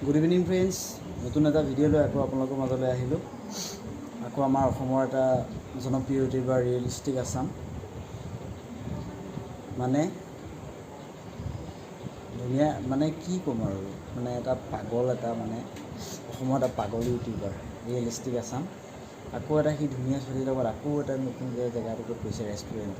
Good evening friends, নতুন এটা video' লৈ আকৌ আপোনালোকৰ মাজলৈ আহিলোঁ। আকৌ আমাৰ অসমৰ এটা জনপ্ৰিয় ইউটিউবাৰ ৰিয়েলিষ্টিক আছাম, মানে ধুনীয়া, মানে কি ক'ম আৰু, মানে এটা পাগল, এটা মানে অসমৰ এটা পাগল ইউটিউবাৰ ৰিয়েলিষ্টিক আছাম। আকৌ এটা সি ধুনীয়া ছোৱালীৰ লগত আকৌ এটা নতুনকৈ জেগাটোত গৈছে, ৰেষ্টুৰেণ্ট।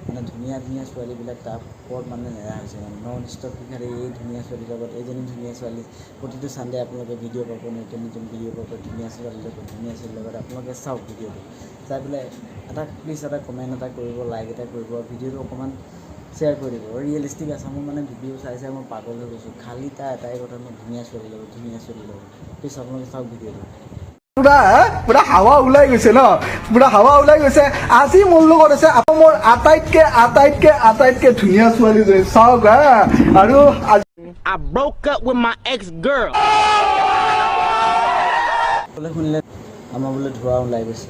মানে ধুনীয়া ধুনীয়া ছোৱালীবিলাক তাৰ ওপৰত মানে নেৰা হৈছে, মানে নন ষ্টপ শিকাৰে এই ধুনীয়া ছোৱালীৰ লগত, এইজনী ধুনীয়া ছোৱালী। প্ৰতিটো চানডে আপোনালোকে ভিডিঅ' পাব, নতুন নতুন ভিডিঅ' পাব, ধুনীয়া ছোৱালীৰ লগত, ধুনীয়া ছোৱালীৰ লগত। আপোনালোকে চাওক ভিডিঅ'টো, চাই পেলাই এটা প্লিজ এটা কমেণ্ট এটা কৰিব, লাইক এটা কৰিব, ভিডিঅ'টো অকণমান শ্বেয়াৰ কৰি দিব। ৰিয়েলিষ্টিক আছামৰ মানে ভিডিঅ' চাই চাই মই পাগল হৈ গৈছোঁ। খালি তাৰ এটাই কথা, মই ধুনীয়া ছোৱালীৰ লগত, ধুনীয়া ছোৱালীৰ লগত। প্লিজ আপোনালোকে চাওক ভিডিঅ'টো। পুৰা হাৱা ওলাই গৈছে ন, পুৰা হাৱা ওলাই গৈছে। আজি মোৰ লগত আছে অসমৰ আটাইতকে ধুনীয়া ছোৱালীজনী, চাওক হা। আৰু I broke up with my ex-girl. বোলে শুনিলে আমাৰ বোলে ধোঁৱা ওলাই গৈছে,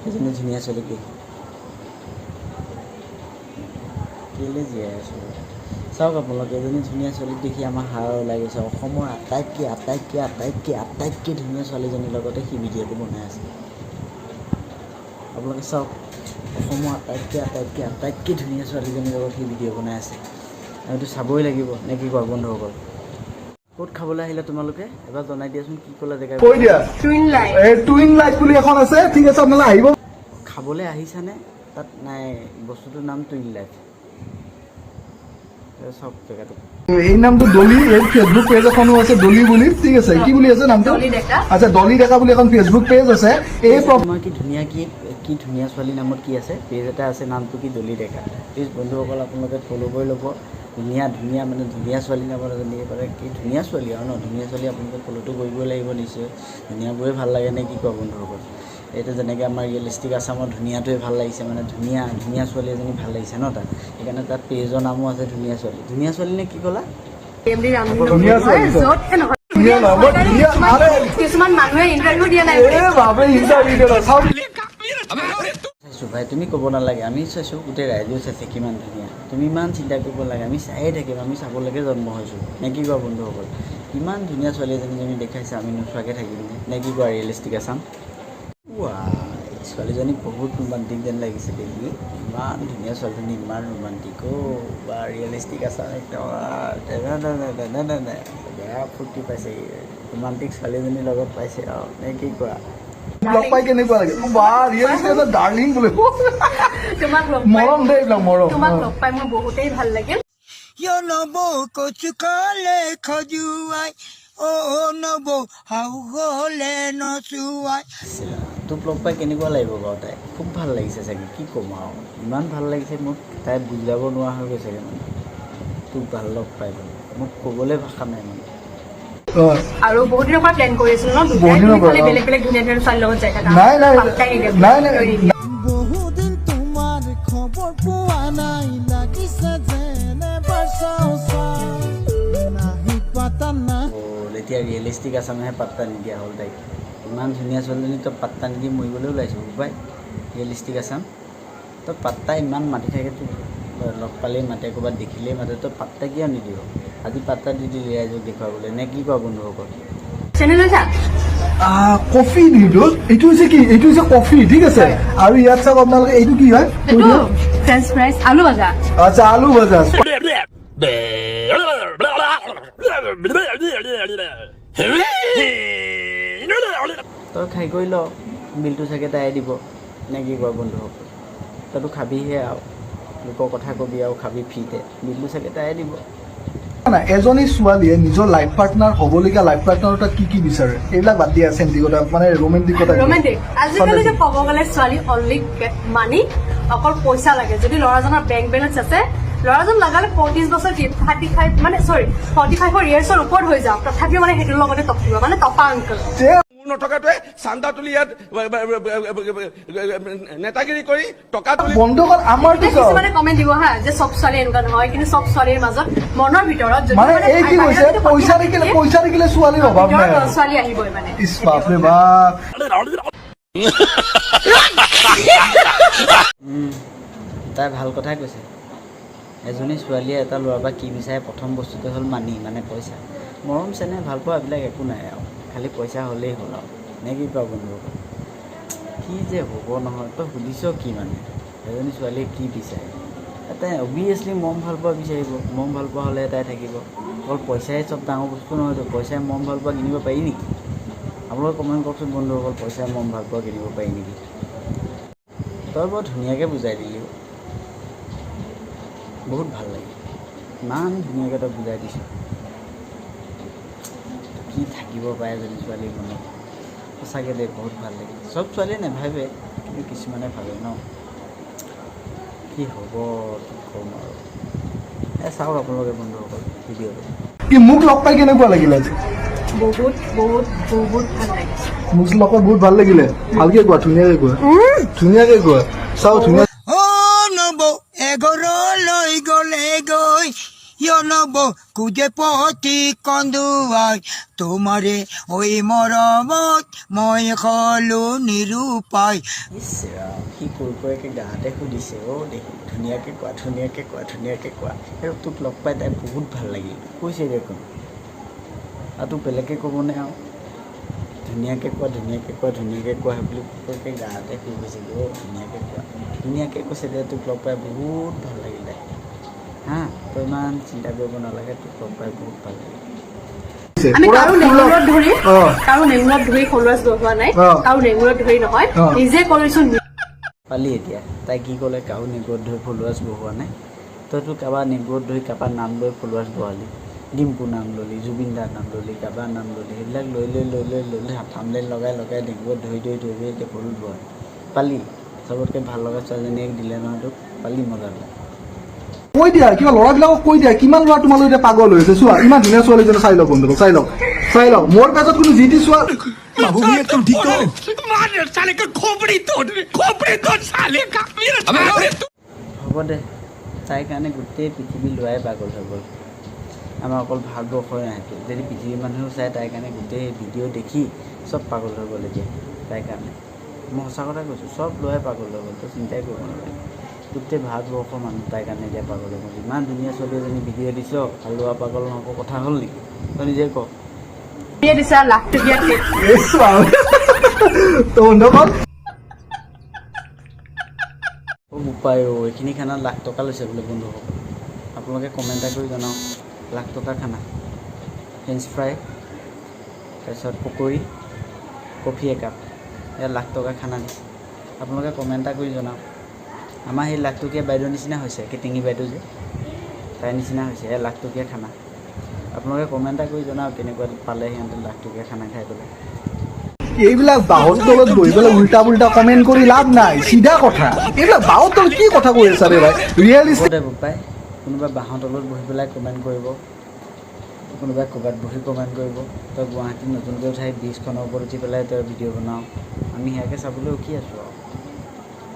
সেইজনী ধুনীয়া ছোৱালীকে কেলৈ জীয়াই আছোঁ। চাওক আপোনালোকে, এজনী ধুনীয়া ছোৱালীক দেখি আমাৰ হাৱা ওলাই গৈছে। অসমৰ আটাইতকৈ ধুনীয়া ছোৱালীজনীৰ লগতে সি ভিডিঅ'টো বনাই আছে। আপোনালোকে চাওক, অসমৰ আটাইতকৈ ধুনীয়া ছোৱালীজনীৰ লগত সি ভিডিঅ' বনাই আছে। এইটো চাবই লাগিব নে কি কোৱা বন্ধুসকল? ক'ত খাবলৈ আহিলে তোমালোকে এবাৰ জনাই দিয়াচোন, কি ক'লা জেগা? কৈ দিয়া, টুইন লাইট বুলি এখন আছে, ঠিক আছে আপোনালোকে আহিব। খাবলৈ আহিছানে? তাত নাই, বস্তুটোৰ নাম টুইন লাইট। চাওক জেগাটো, এই নামটো ডলি। এই ফেচবুক পেজ এখনো আছে ডলি বুলি, ঠিক আছে। কি বুলি আছে নামটো? আচ্ছা, ডলি ডেকা বুলি এখন ফেচবুক পেজ আছে। এই মই কি ধুনীয়া ছোৱালী নামত কি আছে, পেজ এটা আছে, নামটো কি ডলি ডেকা। প্লিজ বন্ধুসকল আপোনালোকে ফ'ল' কৰি ল'ব। ধুনীয়া মানে ধুনীয়া ছোৱালী নামত এজনী পাৰে, কি ধুনীয়া ছোৱালী আৰু ন, ধুনীয়া ছোৱালী আপোনালোকে ফ'ল'টো কৰিবই লাগিব নিশ্চয়। ধুনীয়াবোৰে ভাল লাগে নে কি কোৱা বন্ধুসকল? এইটো যেনেকৈ আমাৰ ৰিয়েলিষ্টিক আছামৰ ধুনীয়াটোৱে ভাল লাগিছে, মানে ধুনীয়া ছোৱালী এজনী ভাল লাগিছে ন তাত, সেইকাৰণে তাত পেজৰ নামো আছে ধুনীয়া ছোৱালী। ধুনীয়া ছোৱালী নে কি ক'লা? কিছুমান মানুহে ইণ্টাৰভিউ দিয়া নাই। চাইছোঁ ভাই, তুমি ক'ব নালাগে, আমি চাইছোঁ, গোটেই ৰাইজেও চাইছে কিমান ধুনীয়া। তুমি ইমান চিন্তা কৰিব লাগে, আমি চায়ে থাকিম, আমি চাবলৈকে জন্ম হৈছোঁ নে কি কোৱা বন্ধুসকল? কিমান ধুনীয়া ছোৱালী এজনী তুমি দেখাইছা, আমি নোচোৱাকৈ থাকিম নে কি কোৱা ৰিয়েলিষ্টিক আছাম? ছোৱালীজনী বহুত ৰোমান্টিক যেন লাগিছে দেখি, ইমান ধুনীয়া ছোৱালীজনী, ইমান ৰোমান্টিক। বা ৰিয়েলিষ্টিক আছাম একদম বেয়া ফূৰ্তি পাইছে, ৰোমান্টিক ছোৱালীজনীৰ লগত পাইছে আৰু নে কি কোৱা? লগ পাই কেনেকুৱা লাগে? ৰিয়েলিষ্টিক ডাৰ্লিং বোলে, মৰম দেই, এইবিলাক মৰম। তোমাক লগ পাই মোৰ বহুতেই ভাল লাগিল। তোক লগ পাই কেনেকুৱা লাগিব বাৰু? তাই খুব ভাল লাগিছে চাগে, কি ক'ম আৰু, ইমান ভাল লাগিছে মোক, তাই বুজাব নোৱাৰা হৈ গৈছেগৈ মানে তোক ভাল লগ পাই মানে, মোক ক'বলৈ ভাষা নাই মানে। আৰু বহুত দিনৰ পৰা প্লেন কৰি আছিলো ন, বেলেগ বেলেগ ধুনীয়া ধুনীয়া ছোৱালীৰ লগত যাই থাকা। নাই বহুদিন তোমাৰ খবৰ পোৱা নাই, লাগিছে যেনে নাহি পাতা না। এতিয়া ৰিয়েলিষ্টিক আছামেহে পাত্তা নিদিয়া হ'ল তাইক। ইমান ধুনীয়া ছোৱালীজনী তই পাত্তা নিদি মৰিবলৈ ওলাইছোঁ পাই। ৰিয়েলিষ্টিক আছাম, তই পাত্তা ইমান মাতি থাকে, তোক লগ পালেই মাতে, ক'ৰবাত দেখিলেই মাতে, তই পাত্তা কিয় নিদিব? আজি পাত্তা দি দিলি ৰাইজক দেখুৱাবলৈ নে কি কোৱা বন্ধুসকল? কফি দিলো, এইটো হৈছে কি, এইটো হৈছে কফি, ঠিক আছে। আৰু ইয়াত চাওক আপোনালোকে, এইটো কি হয়? ফ্ৰেঞ্চ ফ্ৰাইজ, আলু ভাজা। আচ্ছা, আলু ভাজা। তই খাই কৰি ল, বিলটো চাগে তাই দিব নে কি কোৱা বন্ধুসকল? তইতো খাবিহে আৰু, লোকৰ কথা কবি আৰু খাবি ফ্ৰীতে, বিলটো চাগে তাই দিব। এজনী ছোৱালীয়ে নিজৰ লাইফ পাৰ্টনাৰ হ'বলগীয়া লাইফ পাৰ্টনাৰ তাত কি বিচাৰে? এইবিলাক বাদ দিয়া, চেণ্টিকতা মানে ৰোমেণ্টিকতা। আজিকালি যে ক'ব গ'লে ছোৱালী অনলি মানি, অকল পইচা লাগে। যদি ল'ৰাজনৰ বেংক বেলেঞ্চ আছে, ল'ৰাজন লগালে 35 বছৰ 45 ইয়াৰ্ছৰ ওপৰত হৈ যাওক, তথাপিও মানে সেইটোৰ লগতে টকিব, মানে টপা আংকল। নথকাটোৱে চান্দা তুলি ইয়াত নেতাগিৰি কৰি টকা তুলি বন্ধু আমাৰ কিছুমানে কমেণ্ট দিব হা, যে চব ছোৱালী এনেকুৱা নহয়, কিন্তু চব ছোৱালীৰ মাজত মনৰ ভিতৰত মানে এই কি কৈছে, পইচা দেখিলে ছোৱালীৰ অভাৱ নাই, ছোৱালী আহিবই মানে। বাপৰে বাপ, তাই ভাল কথাই কৈছে। এজনী ছোৱালীয়ে এটা ল'ৰাৰ পৰা কি বিচাৰে, প্ৰথম বস্তুটো হ'ল মানি, মানে পইচা। মৰম চেনেহ ভাল পোৱা এইবিলাক একো নাই আৰু খালি পইচা হ'লেই হ'ল আৰু নে কি কোৱা বন্ধুসকল কি যে হ'ব নহয় তই সুধিছ কি মানে এজনী ছোৱালীয়ে কি বিচাৰে তাই অভিয়াছলি মৰম ভাল পোৱা বিচাৰিব মৰম ভাল পোৱা হ'লে এটাই থাকিব অকল পইচাই চব ডাঙৰ বস্তু নহয়তো পইচাই মৰম ভাল পোৱা কিনিব পাৰি নেকি আপোনালোকে কমেণ্ট কৰকচোন বন্ধুসকল পইচাই মৰম ভাল পোৱা কিনিব পাৰি নেকি তই বৰ ধুনীয়াকৈ বুজাই দিলি বহুত ভাল লাগে ইমান ধুনীয়াকৈ তই বুজাই দিছ কি থাকিব পাৰে যদি ছোৱালীৰ মনত সঁচাকৈ দেই বহুত ভাল লাগে চব ছোৱালীয়ে নাভাবে কিন্তু কিছুমানে ভাবে ন কি হ'ব কি ক'ম আৰু চাওক আপোনালোকে বন্ধুসকল ভিডিঅ'টো কি মোক লগ পাই কেনেকুৱা লাগিলে আজি বহুত বহুত বহুত ভাল লাগিছে মোক লগ পাই বহুত ভাল লাগিলে ভালকে কোৱা ধুনীয়াকে কোৱা চাও ধুনীয়া নব এঘৰলৈ গলে গৈ নব কুজে পতি কন্দুৱাই তোমাৰে ঐ মৰমত মই হলো নিৰূপাই ইছ ৰাম সি কৈ গাঁৱতে সুধিছে দেখি ধুনীয়াকৈ কোৱা আৰু তোক লগ পাই তাই বহুত ভাল লাগিল কৈছে দেখোন আৰু তোক বেলেগকৈ ক'বনে আৰু ধুনীয়াকৈ কোৱা বুলি কৈ গাঁৱতে শুই গৈছে ধুনীয়াকৈ কৈছে দে তোক লগ পাই বহুত ভাল লাগিল তাই হা তই ইমান চিন্তা কৰিব নালাগে তোক লগ পাই বহুত ভাল লাগিল আমি কাৰো নেঙুৰত ধৰি ফলোৱাৰ্ছ বঢ়োৱা নাই কাৰো নেঙুৰত ধৰি নহয় নিজে কৰিছো পালি এতিয়া তাই কি ক'লে কাৰো নেগুৰত ধৰি ফলোৱাৰ্ছ বঢ়োৱা নাই তইতো কাৰোবাৰ নেগুৰত ধৰি কাৰোবাৰ নাম লৈ ফলোৱাৰ্ছ বঢ়ালি ডিম্পু নাম ল'লি জুবিন দাৰ নাম ল'লি কাৰোবাৰ নাম ল'লি সেইবিলাক লৈ থামলেন লগাই নেগুৰত ধৰি এতিয়া ফলোৱাৰ্ছ বঢ়াই পালি চবতকৈ ভাল লগা ছোৱালীজনীয়ে দিলে নহয় তোক পালি মজাটো কৈ দিয়া কিবা ল'ৰাবিলাকক কৈ দিয়া কিমান ল'ৰা তোমালোক এতিয়া পাগল হৈছে চোৱা ইমান ধুনীয়া ছোৱালীজনী চাই লওক বন্ধুসকল চাই লওক মোৰ পেজত কোনো যি টি চোৱা হ'ব দে তাইৰ কাৰণে গোটেই পৃথিৱী লোৱাই পাগল হৈ গ'ল আমাৰ অকল ভাৰতবৰ্ষই নাহেতো যদি পৃথিৱীৰ মানুহেও চাই তাইৰ কাৰণে গোটেই ভিডিঅ' দেখি চব পাগল হৈ গ'ল এতিয়া তাইৰ কাৰণে মই সঁচা কথা কৈছোঁ চব লোৱাই পাগল হৈ গ'ল তই চিন্তাই কৰিব নালাগে গোটেই ভাৰতবৰ্ষৰ মানুহ তাইৰ কাৰণে এতিয়া পাগল হৈ গ'ল ইমান ধুনীয়া ছোৱালী এজনী ভিডিঅ' দিছ আৰু লোৱা পাগল নহ'ব কথা হ'ল নেকি তই নিজে ক দিছা লাখটকীয়া বন্ধুসকল উপায় এইখিনি খানাত লাখ টকা লৈছে বোলে বন্ধুসকল আপোনালোকে কমেণ্ট এটা কৰি জনাওক লাখ টকাৰ খানা ফ্ৰেঞ্চ ফ্ৰাই তাৰপিছত পকৰি কফি একাপ এয়া লাখ টকাৰ খানা দিছে আপোনালোকে কমেণ্ট এটা কৰি জনাওক আমাৰ সেই লাখটকীয়া বাইদেউৰ নিচিনা হৈছে কেটিঙি বাইদেউ যে তাইৰ নিচিনা হৈছে এয়া লাখটকীয়া খানা আপোনালোকে কমেণ্ট এটা কৰি জনাওক কেনেকুৱা পালে সিহঁতে লাখটকীয়া খানা খাই পেলাই এইবিলাক বাহৰ তলত বহি পেলাই উল্টা কমেণ্ট কৰি লাভ নাই চিধা কথা এইবিলাক বাহৰ তলত কি কথা কৈ আছা ৰে ভাই ৰিয়েলিষ্টিক বোপাই কোনোবাই বাঁহৰ তলত বহি পেলাই কমেণ্ট কৰিব কোনোবাই ক'ৰবাত বহি কমেণ্ট কৰিব তই গুৱাহাটীত নতুনকৈ উঠাই ব্ৰিজখনৰ ওপৰত উঠি পেলাই তই ভিডিঅ' বনাওঁ আমি সেয়াকৈ চাবলৈ ৰখি আছোঁ আৰু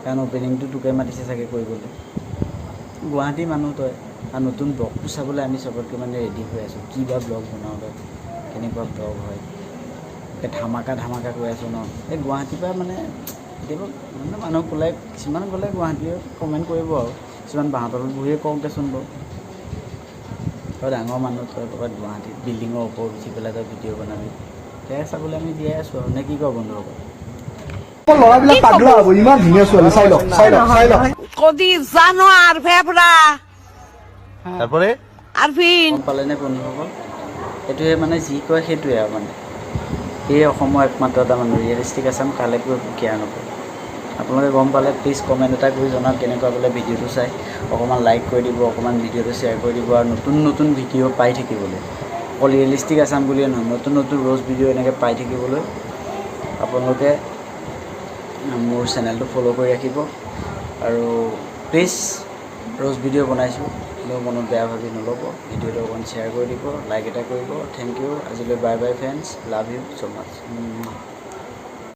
কাৰণ অপেনিংটো তোকে মাতিছে চাগে কৰিবলৈ গুৱাহাটীৰ মানুহ তই আৰু নতুন ব্লগটো চাবলৈ আমি চবতকৈ মানে ৰেডি হৈ আছোঁ কি বা ব্লগ বনাওঁ তই কেনেকুৱা ব্লগ হয় ধামাকা কৈ আছোঁ ন এই গুৱাহাটীৰ পৰা মানে কেতিয়াবা মানে মানুহ ক'লে কিছুমান গ'লে গুৱাহাটীয়ে কমেণ্ট কৰিব আৰু কিছুমান বাঁহতলত বহিয়ে কওঁ দেচোন বাৰু তই ডাঙৰ মানুহ তই ক'ৰবাত গুৱাহাটীত বিল্ডিঙৰ ওপৰত উঠি পেলাই তই ভিডিঅ' বনাবি সেয়া চাবলৈ আমি জীয়াই আছোঁ আৰু নে কি কওঁ বন্ধুসকল ল'ৰাবিলাক পাগলা হ'ব ইমান ধুনীয়া ছোৱালী চাই লওক কদি জানো আৰ ফেফড়া তাৰপৰে গম পালেনে বন্ধুসকল এইটোৱে মানে যি কয় সেইটোৱে আৰু মানে সেয়ে অসমৰ একমাত্ৰ এটা মানুহ ৰিয়েলিষ্টিক আছাম কালেকো একো কেয়াৰ নকৰে আপোনালোকে গম পালে প্লিজ কমেণ্ট এটা কৰি জনাওক কেনেকুৱা বোলে ভিডিঅ'টো চাই অকণমান লাইক কৰি দিব অকণমান ভিডিঅ'টো শ্বেয়াৰ কৰি দিব আৰু নতুন ভিডিঅ' পাই থাকিবলৈ অকল ৰিয়েলিষ্টিক আছাম বুলিয়ে নহয় নতুন ৰ'জ ভিডিঅ' এনেকৈ পাই থাকিবলৈ আপোনালোকে মোৰ চেনেলটো ফ'ল' কৰি ৰাখিব আৰু প্লিজ ৰ'জ ভিডিঅ' বনাইছোঁ কিন্তু মনত বেয়া ভাবি নল'ব ভিডিঅ'টো অকণমান শ্বেয়াৰ কৰি দিব লাইক এটা কৰিব থেংক ইউ আজিলৈ bye bye friends love you so' much